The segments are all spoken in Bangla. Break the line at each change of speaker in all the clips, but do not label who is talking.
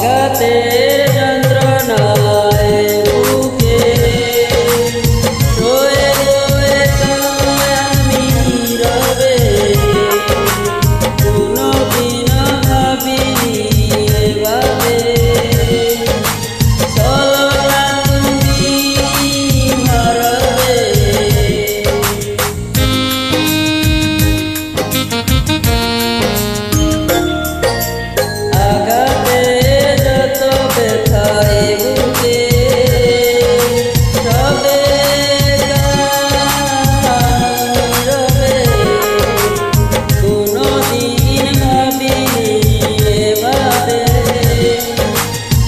আঘাতের যন্ত্রণায় বুকে রয়ে রয়েছে আমি নীরবে, কোনোদিন ভাবিনি এভাবে চলো না তুমি হারাবে। আঘাতে যত ব্যথায় বুকে সবে নীরবে, কোনোদিন ভাবিনি এভাবে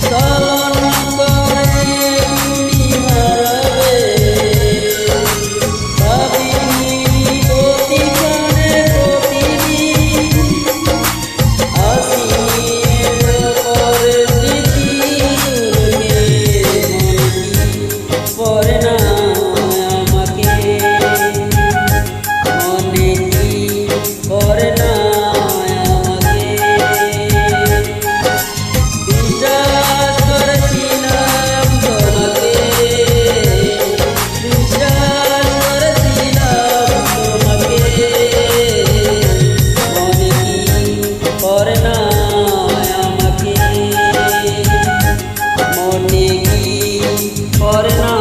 চলন করে তুমি হারাবে। ভাবিনি প্রতিক্ষণে প্রতিদিন আসির পরে স্মৃতি দুর্গে পরে না আমাকে, মনে কি পরে না আমাকে। বিশ্বাস করেছিলাম তোমাকে, বিশ্বাস করেছিলাম তোমাকে, মনে কি পরে না আমাকে, মনে কি পরে না।